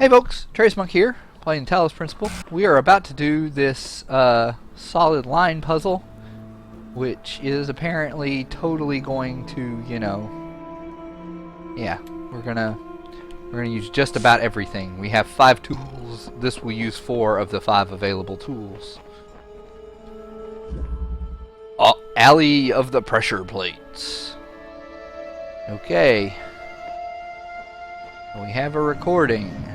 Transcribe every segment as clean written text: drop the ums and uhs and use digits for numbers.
Hey folks, Trace Monk here, playing Talos Principle. We are about to do this solid line puzzle, which is apparently totally going to, yeah, we're gonna use just about everything. We have 5 tools. This will use 4 of the 5 available tools. Alley of the pressure plates. Okay. We have a recording.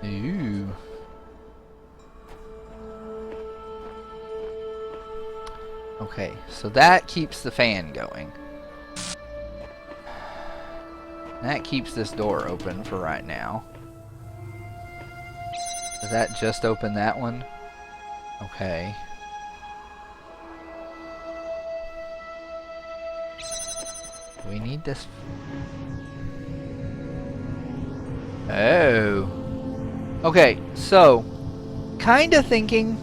Ooh. Okay, so that keeps the fan going. That keeps this door open for right now. Does that just open that one? Okay. Do we need this? Oh. Okay, so, kinda thinking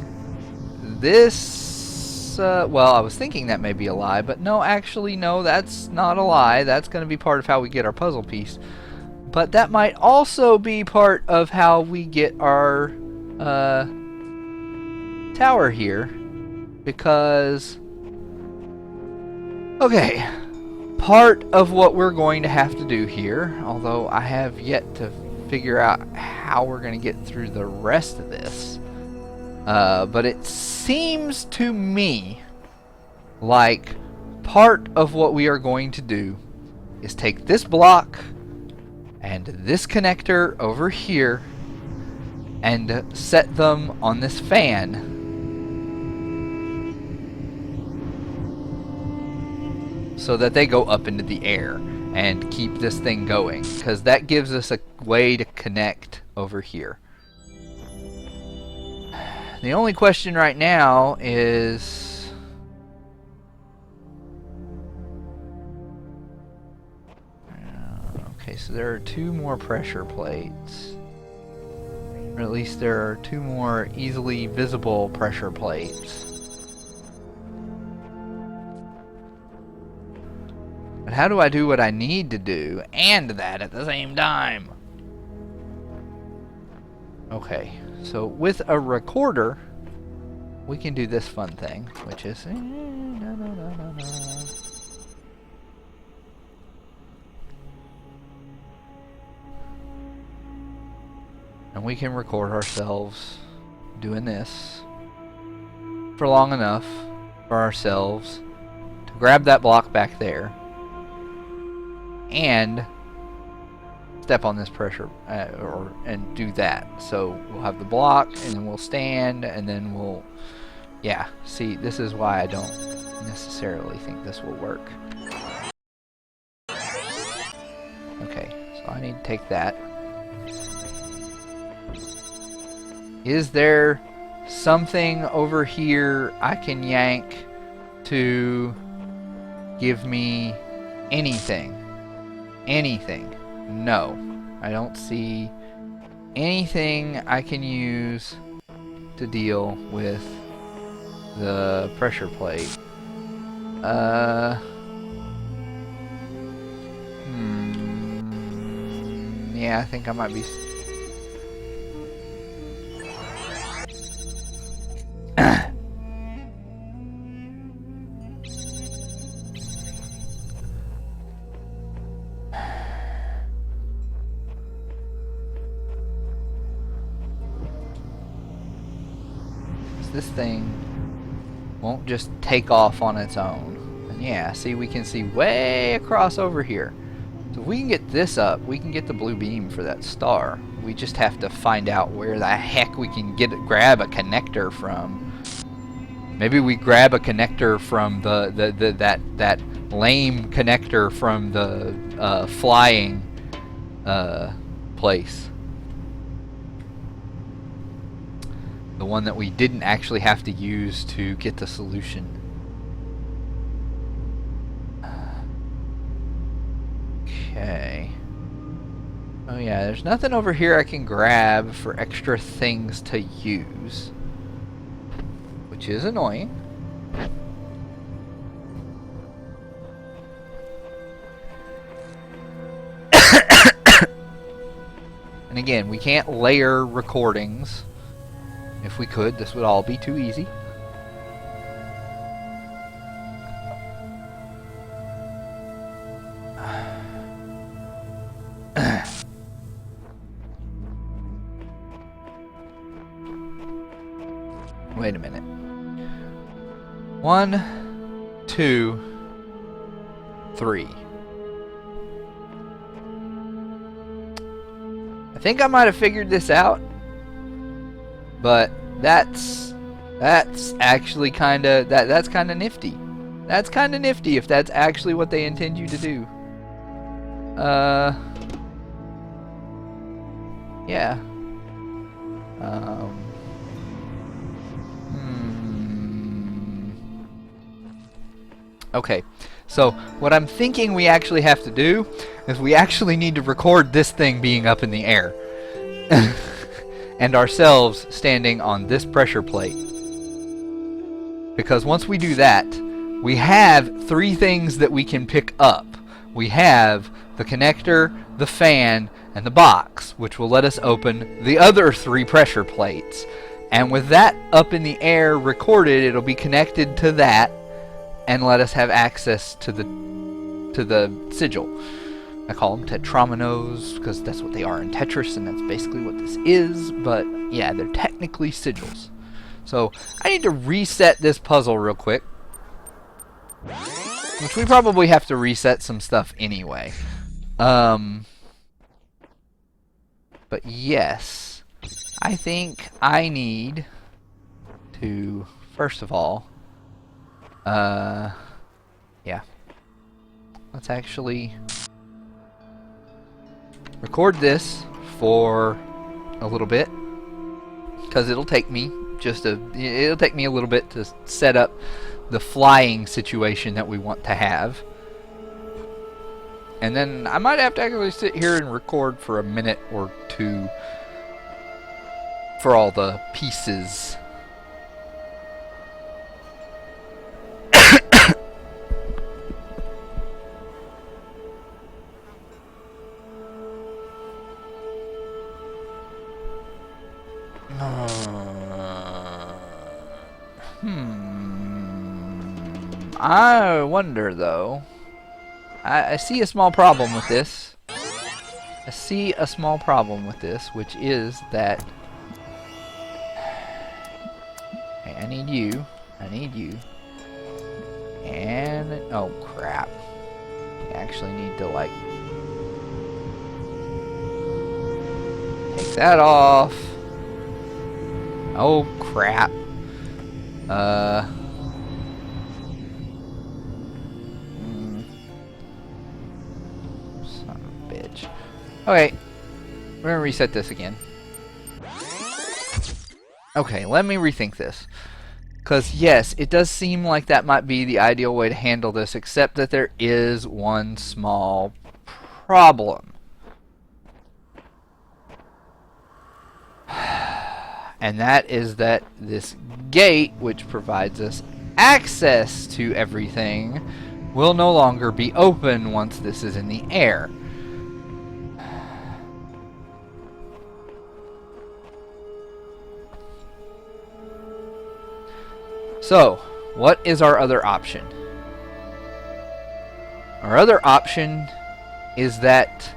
this, well, I was thinking that may be a lie, but no, actually, no, that's not a lie. That's gonna be part of how we get our puzzle piece. But that might also be part of how we get our, tower here. Because, okay, part of what we're going to have to do here, although I have yet to figure out how we're going to get through the rest of this. But it seems to me like part of what we are going to do is take this block and this connector over here and set them on this fan. So that they go up into the air and keep this thing going, because that gives us a way to connect over here. The only question right now is, okay, so there are 2 more pressure plates, or at least there are 2 more easily visible pressure plates. But how do I do what I need to do and that at the same time? Okay, so with a recorder, we can do this fun thing, which is and we can record ourselves doing this for long enough for ourselves to grab that block back there and step on this pressure and do that. So we'll have the block and then we'll stand and then we'll, yeah, see, this is why I don't necessarily think this will work. Okay, so I need to take that. Is there something over here I can yank to give me anything? Anything? No. I don't see anything I can use to deal with the pressure plate. Yeah, I think I might be... This thing won't just take off on its own. And yeah, see, we can see way across over here. So if we can get this up, we can get the blue beam for that star. We just have to find out where the heck we can grab a connector from. Maybe we grab a connector from that lame connector from the flying place. The one that we didn't actually have to use to get the solution. Okay. Oh yeah, there's nothing over here I can grab for extra things to use, which is annoying. again, we can't layer recordings. If we could, this would all be too easy. Wait a minute. 1, 2, 3. I think I might have figured this out, but that's actually that's kind of nifty. That's kind of nifty if that's actually what they intend you to do. Yeah. Okay, so what I'm thinking we actually have to do is we actually need to record this thing being up in the air. And ourselves standing on this pressure plate. Because once we do that, we have 3 things that we can pick up. We have the connector, the fan, and the box, which will let us open the other 3 pressure plates. And with that up in the air recorded, it'll be connected to that and let us have access to the sigil. I call them tetrominoes because that's what they are in Tetris, and that's basically what this is. But yeah, they're technically sigils. So I need to reset this puzzle real quick, which we probably have to reset some stuff anyway. But yes, I think I need to, first of all, yeah, let's actually record this for a little bit, because it'll take me a little bit to set up the flying situation that we want to have. And then I might have to actually sit here and record for a minute or 2 for all the pieces. I wonder though. I see a small problem with this. Which is that hey, I need you. And oh crap. I actually need to like take that off. Oh crap. Son of a bitch. Okay, we're gonna reset this again. Okay, let me rethink this. Because yes, it does seem like that might be the ideal way to handle this, except that there is one small problem. And that is that this gate, which provides us access to everything, will no longer be open once this is in the air. So, what is our other option? Our other option is that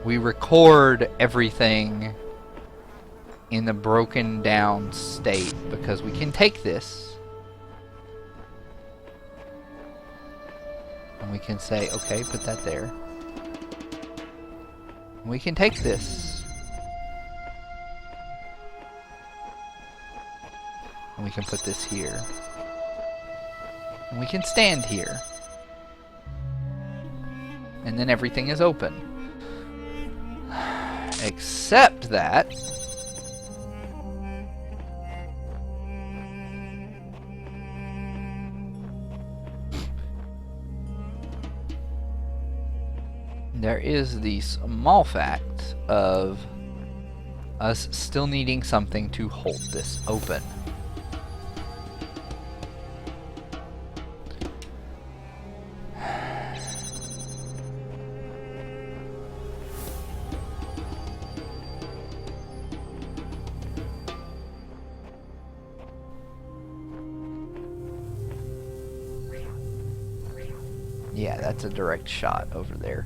we record everything in the broken down state, because we can take this and we can say, okay, put that there. We can take this and we can put this here. And we can stand here. And then everything is open. Except that there is the small fact of us still needing something to hold this open. Yeah, that's a direct shot over there.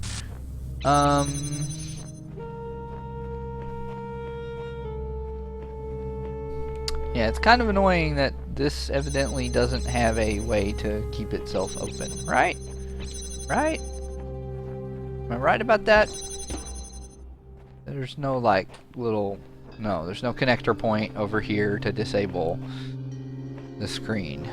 Yeah, it's kind of annoying that this evidently doesn't have a way to keep itself open, right? Right? Am I right about that? There's no like little... No, there's no connector point over here to disable the screen.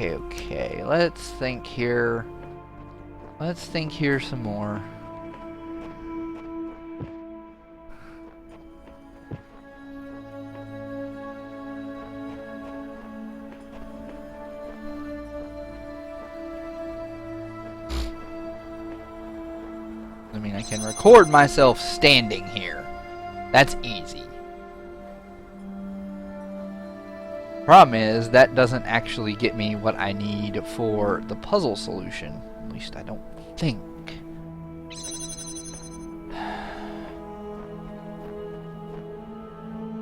Okay. Let's think here. Let's think here some more. I mean, I can record myself standing here. That's easy. Problem is, that doesn't actually get me what I need for the puzzle solution. At least I don't think. Are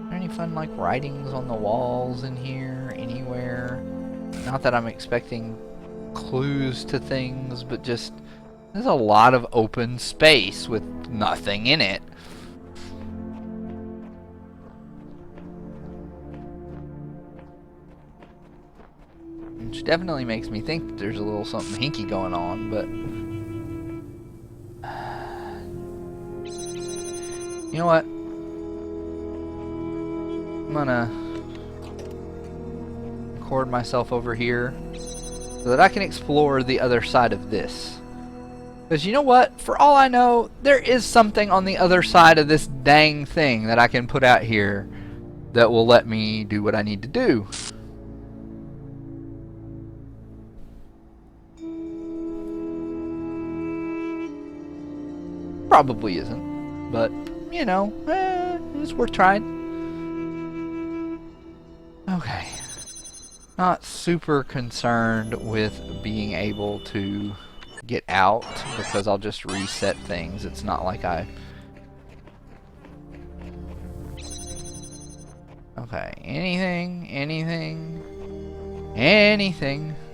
there any fun, like, writings on the walls in here, anywhere? Not that I'm expecting clues to things, but just... There's a lot of open space with nothing in it. Which definitely makes me think that there's a little something hinky going on, but... You know what? I'm gonna record myself over here so that I can explore the other side of this. Because you know what? For all I know, there is something on the other side of this dang thing that I can put out here that will let me do what I need to do. Probably isn't, but you know, it's worth trying. Okay. Not super concerned with being able to get out because I'll just reset things. It's not like I... Okay, anything.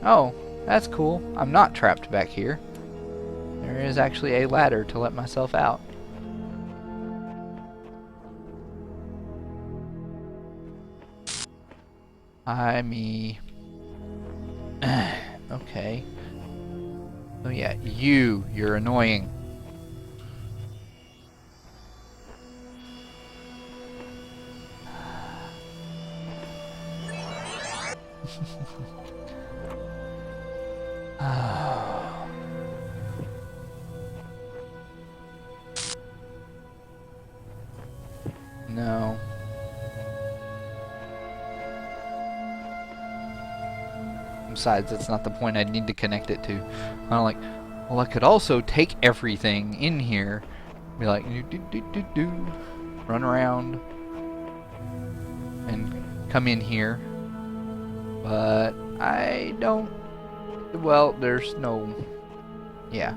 Oh, that's cool. I'm not trapped back here. There is actually a ladder to let myself out. Hi, me. Okay. Oh yeah, you're annoying. No. Besides, that's not the point I'd need to connect it to. I'm like, well, I could also take everything in here, be like, run around, and come in here. But I don't. Well, there's no. Yeah.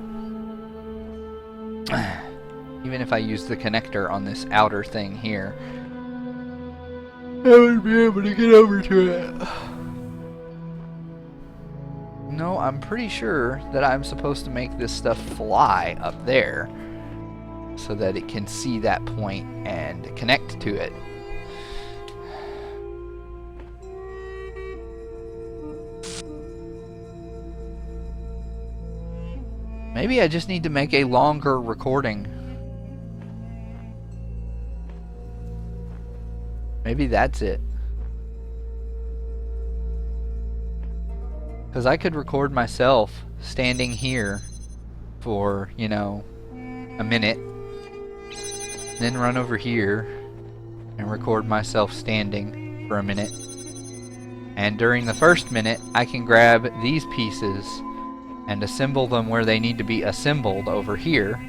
Even if I use the connector on this outer thing here, I would be able to get over to it. No, I'm pretty sure that I'm supposed to make this stuff fly up there so that it can see that point and connect to it. Maybe I just need to make a longer recording. Maybe that's it. Because I could record myself standing here for, you know, a minute. Then run over here and record myself standing for a minute. And during the first minute, I can grab these pieces and assemble them where they need to be assembled over here.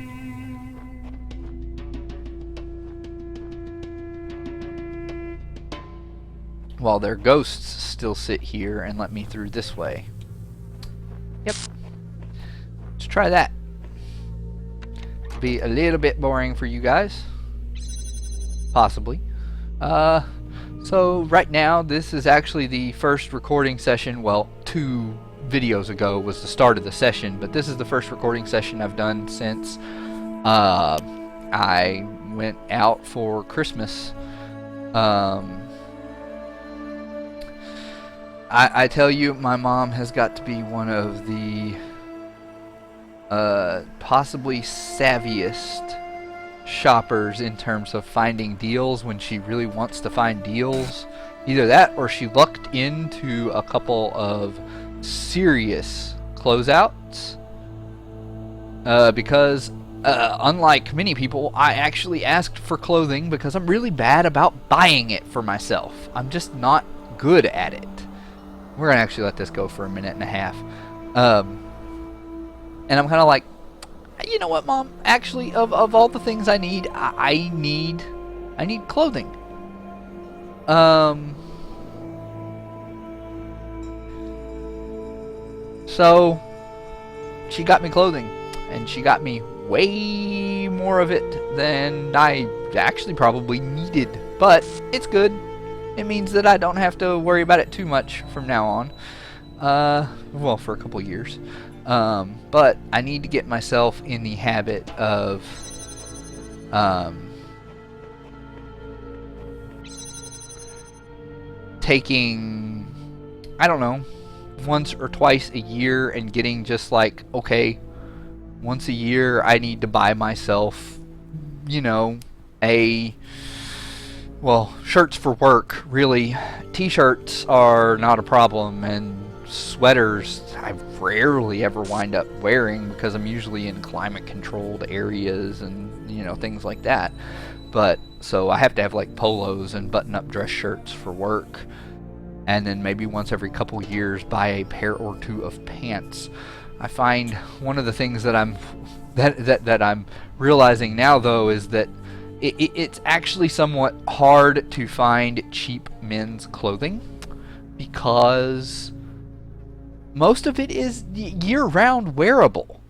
while their ghosts still sit here and let me through this way. Yep. Let's try that. Be a little bit boring for you guys. Possibly. So right now, this is actually the first recording session. Well, 2 videos ago was the start of the session, but this is the first recording session I've done since I went out for Christmas. I tell you, my mom has got to be one of the possibly savviest shoppers in terms of finding deals when she really wants to find deals. Either that or she lucked into a couple of serious closeouts. Because unlike many people, I actually asked for clothing because I'm really bad about buying it for myself. I'm just not good at it. We're going to actually let this go for a minute and a half. And I'm kind of like, you know what, Mom? Actually, of all the things I need, I need clothing. So she got me clothing, and she got me way more of it than I actually probably needed. But it's good. It means that I don't have to worry about it too much from now on. Well, for a couple years. But I need to get myself in the habit of taking, I don't know, once or twice a year and getting just like, okay, once a year I need to buy myself, you know, well, shirts for work, really. T-shirts are not a problem, and sweaters I rarely ever wind up wearing because I'm usually in climate controlled areas and, you know, things like that. But so I have to have like polos and button up dress shirts for work, and then maybe once every couple years buy a pair or 2 of pants. I find one of the things that I'm realizing now, though, is that it's actually somewhat hard to find cheap men's clothing because most of it is year-round wearable.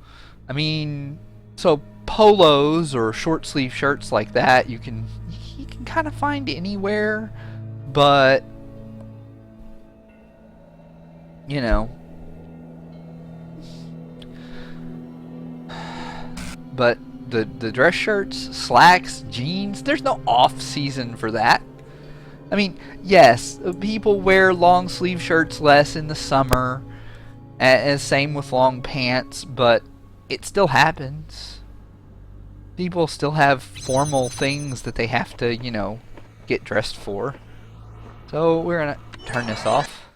I mean, so polos or short sleeve shirts like that you can kind of find anywhere, but you know, but the dress shirts, slacks, jeans, there's no off season for that. I mean, yes, people wear long sleeve shirts less in the summer, and same with long pants, but it still happens. People still have formal things that they have to, you know, get dressed for. So we're gonna turn this off,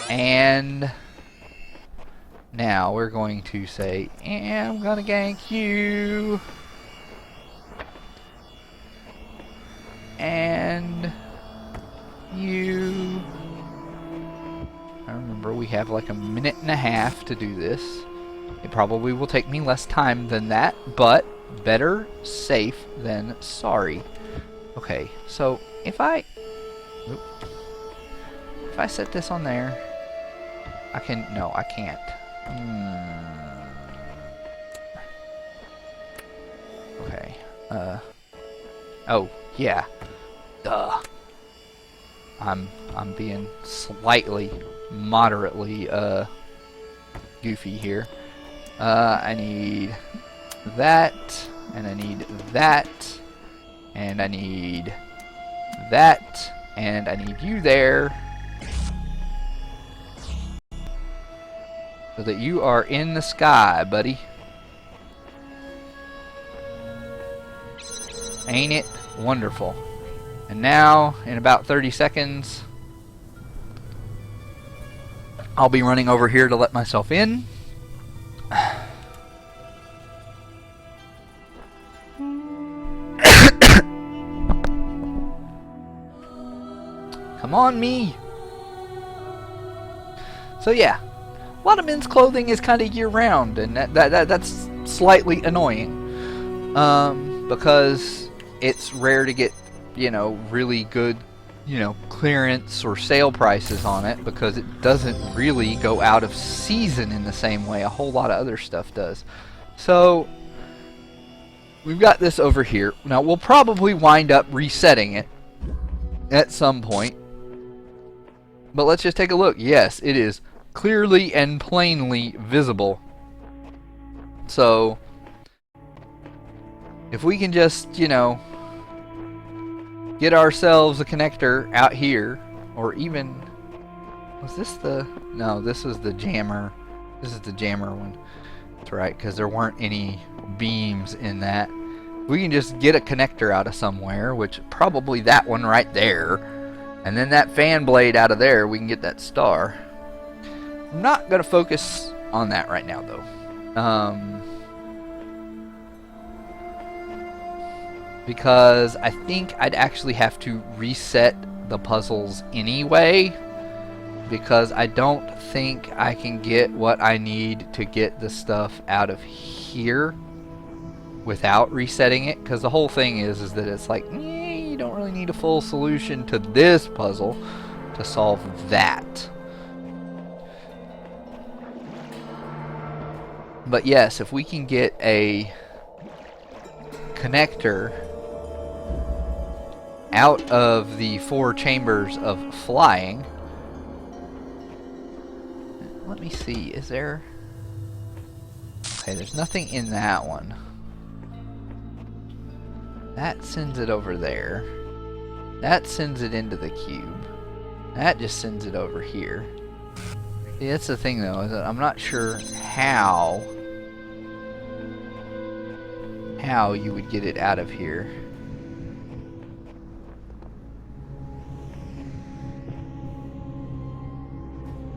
and now we're going to say, I'm gonna gank you. And you. I remember we have like a minute and a half to do this. It probably will take me less time than that, but better safe than sorry. Okay, so if I set this on there, I can, no, I can't. Okay. Oh, yeah. Duh. I'm being slightly, moderately, goofy here. I need that, and I need that, and I need that, and I need you there, so that you are in the sky, buddy. Ain't it wonderful? And now, in about 30 seconds, I'll be running over here to let myself in. Come on, me. So yeah, a lot of men's clothing is kind of year-round, and that's slightly annoying, because it's rare to get, you know, really good you know, clearance or sale prices on it, because it doesn't really go out of season in the same way a whole lot of other stuff does. So we've got this over here. Now we'll probably wind up resetting it at some point, but let's just take a look. Yes, it is clearly and plainly visible. So if we can just, you know, get ourselves a connector out here, or even, was this the, no, this is the jammer. This is the jammer one. That's right, because there weren't any beams in that. We can just get a connector out of somewhere, which probably that one right there, and then that fan blade out of there, we can get that star. I'm not going to focus on that right now, though. Because I think I'd actually have to reset the puzzles anyway, because I don't think I can get what I need to get the stuff out of here without resetting it, because the whole thing is that it's like, you don't really need a full solution to this puzzle to solve that. But yes, if we can get a connector out of the 4 chambers of flying. Let me see, is there... Okay, there's nothing in that one. That sends it over there. That sends it into the cube. That just sends it over here. See, that's the thing though, is that I'm not sure how you would get it out of here.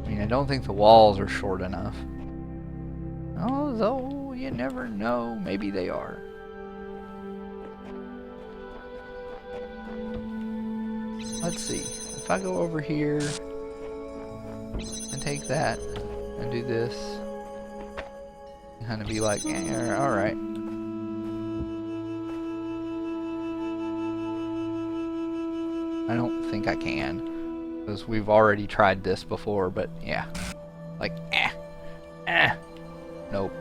I mean, I don't think the walls are short enough. Although, you never know. Maybe they are. Let's see. If I go over here and take that and do this, kind of be like, alright. I don't think I can, because we've already tried this before, but yeah. Like, nope.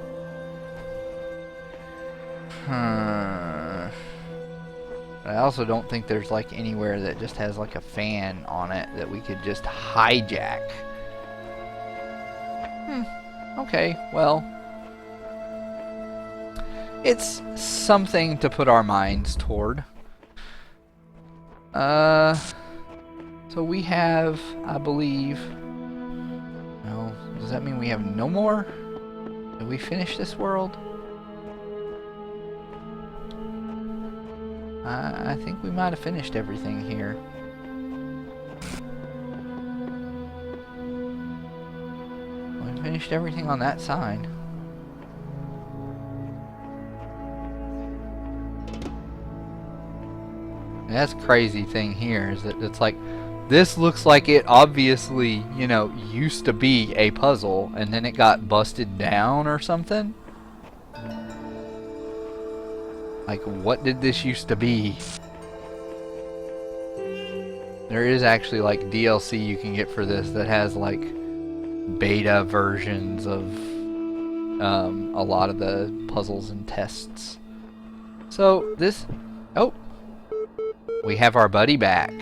I also don't think there's like anywhere that just has like a fan on it that we could just hijack. Okay, well, it's something to put our minds toward. So we have, I believe, no, does that mean we have no more? Did we finish this world? I think we might have finished everything here. We finished everything on that side. That's the crazy thing here, is that it's like, this looks like it obviously, you know, used to be a puzzle and then it got busted down or something. Like, what did this used to be? There is actually like DLC you can get for this that has like beta versions of a lot of the puzzles and tests. So this, oh, we have our buddy back.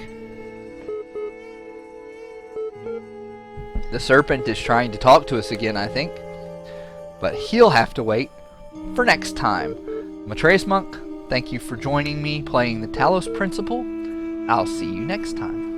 The serpent is trying to talk to us again, I think, but he'll have to wait for next time. Matreus Monk, thank you for joining me playing the Talos Principle. I'll see you next time.